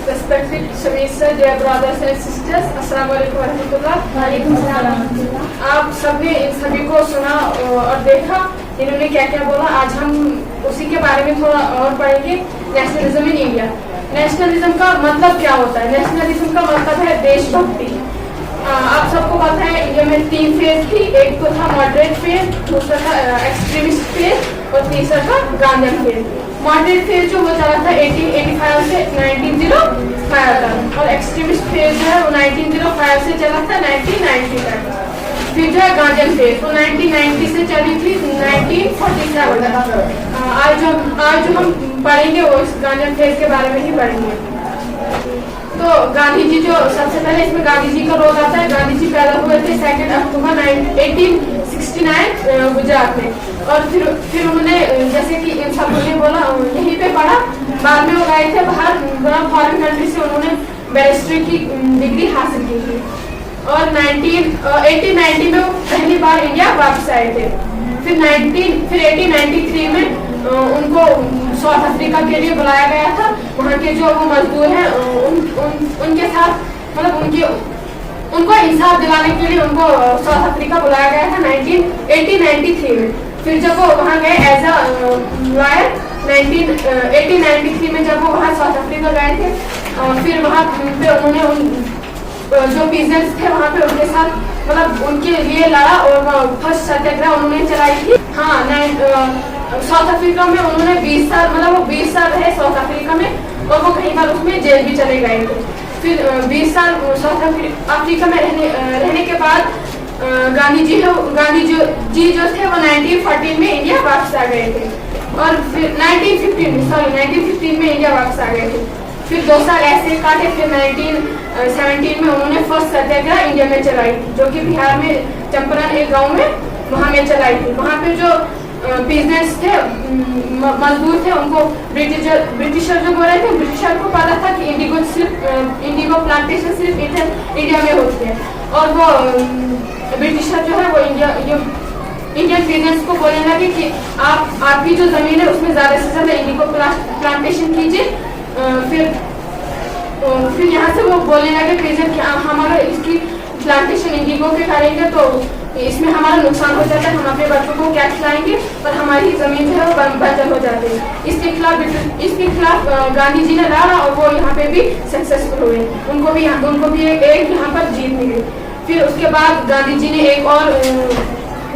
respected Shamir sir, dear brothers and sisters, अस्सलाम वालेकुम रहमतुल्लाह। वालेकुम सलाम। आप सबने इन सभी को सुना और देखा इन्होंने क्या क्या बोला। आज हम उसी के बारे में थोड़ा और पढ़ेंगे। Nationalism in India. नेशनलिज्म का मतलब क्या होता है? नेशनलिज्म का मतलब है देशभक्ति। आप सबको पता है इंडिया में 3 फेज थी। एक तो था मॉडरेट फेज, दूसरा था एक्सट्रीमिस्ट फेज और तीसरा था गांधीयन फेज। मॉडरेट फेज जो वो चला था 1885 से 1905 तक और एक्सट्रीमिस्ट फेज जो है वो 1905 से चला था 1990 तक। फिर जो है गांधीयन फेज वो 1990 से चली थी 1947 तक। आज जो हम पढ़ेंगे वो इस गांधीयन फेज के बारे में ही पढ़ेंगे। तो गांधी जी जो सबसे पहले इसमें गांधी जी का रोल आता है। गांधी जी पैदा हुए थे 2 अक्टूबर 1869 गुजरात में और फिर उन्होंने जैसे कि इन सब ने बोला यहीं पे पढ़ा। बाद में वो गए थे बाहर फॉरेन कंट्री से उन्होंने बैरिस्ट्री की डिग्री हासिल की थी और 1890 में वो पहली बार इंडिया वापस आए थे। फिर 1893 में उनको साउथ अफ्रीका के लिए बुलाया गया था। वहाँ के जो वो मजदूर हैं उनके साथ मतलब उनको इंसाफ दिलाने के लिए उनको साउथ अफ्रीका बुलाया गया था 1893 में। फिर जब वो वहाँ गए एज अ लॉयर 1893 में जब वो वहाँ साउथ अफ्रीका गए थे फिर वहाँ पे उन्होंने जो पीजेंट्स थे वहाँ पे उनके साथ मतलब उनके लिए लड़ा और फर्स्ट सत्याग्रह उन्होंने चलाई थी। हाँ साउथ अफ्रीका में उन्होंने 20 साल मतलब वो 20 साल रहे साउथ अफ्रीका में और वो कई बार उसमें जेल भी चले गए थे। फिर 20 साल साउथ अफ्रीका में रहने के बाद गांधी जी जो थे वो 1914 में इंडिया वापस आ गए थे और फिर 1915 में इंडिया वापस आ गए थे। फिर 2 साल ऐसे काटे। फिर 1917 में उन्होंने फर्स्ट सत्याग्रह इंडिया में चलाई जो कि बिहार में चंपारण एक गाँव में वहाँ में चलाई थी। वहाँ पे जो बिजनेस थे मजदूर थे उनको ब्रिटिशर जो बोल रहे थे ब्रिटिशर को पता था कि इंडिगो प्लांटेशन सिर्फ इंडिया में होती है और वो ब्रिटिशर जो है वो इंडियन बिजनेस को बोलने लगे कि आपकी जो जमीन है उसमें ज्यादा से ज्यादा इंडिगो प्लांटेशन कीजिए। फिर यहाँ से वो बोलने लगे प्रेजेंट कि हम अगर इसकी प्लांटेशन इंडिगो के करेंगे तो इसमें हमारा नुकसान हो जाता है। हम अपने बच्चों को क्या खिलाएंगे और हमारी जमीन जो है वो बंजर हो जाती है। इसके खिलाफ गांधी जी ने लड़ा और वो यहाँ पे भी सक्सेसफुल हुए। उनको भी एक यहाँ पर जीत मिली। फिर उसके बाद गांधी जी ने एक और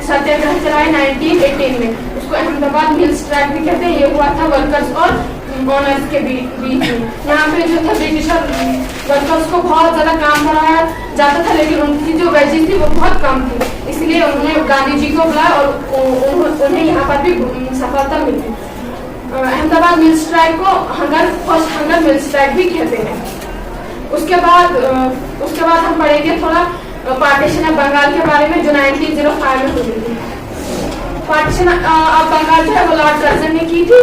सत्याग्रह चलाया 1918 में। उसको अहमदाबाद मिल स्ट्राइक भी कहते हैं। ये हुआ था वर्कर्स और ओनर्स के बीच में। यहाँ पे जो था ब्रिटिशर वर्कर्स को बहुत ज्यादा काम कराया जाता था लेकिन उनकी जो वेजेस थी वो बहुत कम थी। इसलिए उन्होंने गांधी जी को बुलाया और उन्हें यहाँ पर भी सफलता मिली। अहमदाबाद मिल स्ट्राइक को फर्स्ट हंगर मिल स्ट्राइक भी कहते हैं। उसके बाद हम पढ़ेंगे थोड़ा पार्टीशन ऑफ बंगाल के बारे में जो 1905 में हुई थी। पार्टीशन ऑफ बंगाल जो है वो लॉर्ड कर्जन ने की थी।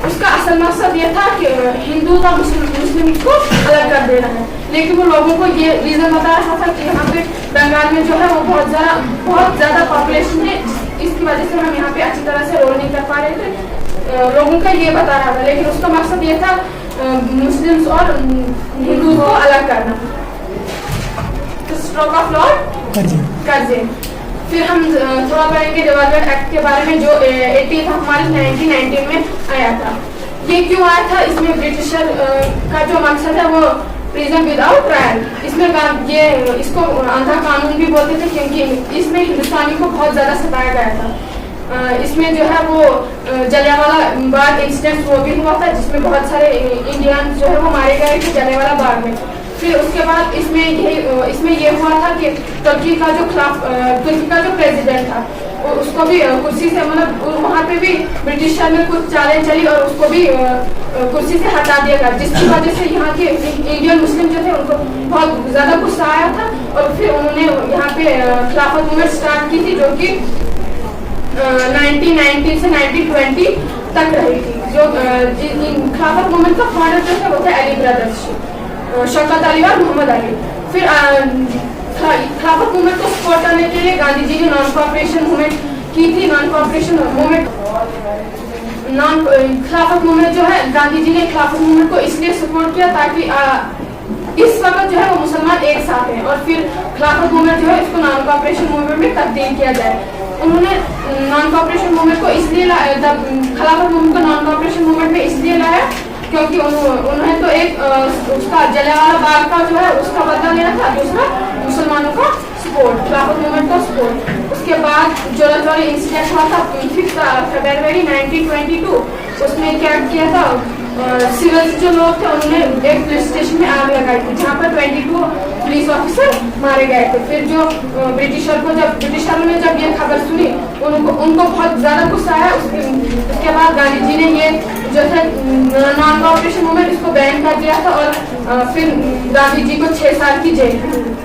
उसका असल मकसद ये था कि हिंदू और मुस्लिम को अलग कर देना है लेकिन वो लोगों को ये रीजन बता रहा था कि यहाँ पे बंगाल में जो है वो बहुत ज्यादा पॉपुलेशन है इसकी वजह से हम यहाँ पे अच्छी तरह से रोल नहीं कर पा रहे थे। लोगों का ये बता रहा था लेकिन उसका मकसद ये था मुस्लिम्स और हिंदू को अलग करना। Stroke of Lord Curzon. फिर हम थोड़ा पढ़ेंगे डेवलपमेंट एक्ट के बारे में जो 18 हमारे 1919 में आया था। ये क्यों आया था? इसमें ब्रिटिशर का जो मकसद है वो प्रिजन विदाउट ट्रायल। इसमें इसको अंधा कानून भी बोलते थे क्योंकि इसमें हिंदुस्तानी को बहुत ज्यादा सताया गया था। इसमें जो है वो जलियांवाला बाग इंसिडेंट वो भी हुआ था जिसमें बहुत सारे इंडियन जो है वो मारे गए थे जलियांवाला बाग में। फिर उसके बाद इसमें ये हुआ था कि तुर्की का जो प्रेसिडेंट था उसको भी कुर्सी से मतलब वहाँ पे भी ब्रिटिशर में कुछ चालें चली और उसको भी कुर्सी से हटा दिया गया जिसकी वजह से यहाँ के इंडियन मुस्लिम जो थे उनको बहुत ज्यादा गुस्सा आया था और फिर उन्होंने यहाँ पे खिलाफत मूवमेंट स्टार्ट की थी जो कि 1919 से 1920 तक रही थी। जो खिलाफत मूवमेंट का फाउंडर जो थे वो थे अली ब्रदर्स शौकत अली और मोहम्मद अली। फिर खिलाफत मूवमेंट को सपोर्ट करने के लिए गांधी जी ने नॉन कॉपरेशन मूवमेंट की थी। खिलाफत मूवमेंट जो है गांधी जी ने खिलाफत मूवमेंट को इसलिए सपोर्ट किया ताकि इस वक्त जो है वो मुसलमान एक साथ हैं और फिर खिलाफत मूवमेंट जो है इसको नॉन कॉपरेशन मूवमेंट में तब्दील किया जाए। उन्होंने नॉन कॉपरेशन मूवमेंट को इसलिए खिलाफत मूवमेंट को नॉन कॉपरेशन मूवमेंट में इसलिए लाया क्योंकि उन्होंने तो एक उसका जलियांवाला बाग का जो है उसका बदला लेना था, दूसरा मुसलमानों का सपोर्ट, खिलाफत मूवमेंट का सपोर्ट। उसके बाद जो रजौरी इंसिडेंट हुआ था 6 फरवरी 1922, उसमें क्या किया था, सिविल जो लोग थे उन्होंने एक पुलिस स्टेशन में आग लगाई थी जहाँ पर 22 पुलिस ऑफिसर मारे गए थे। फिर जो ब्रिटिशरों ने जब ये खबर सुनी उनको बहुत ज्यादा गुस्सा आया। उसके बाद गांधी जी ने ये जो है नॉन कॉपरेशन मूवमेंट इसको बैन कर दिया था और फिर गांधी जी को 6 साल की जेल दी।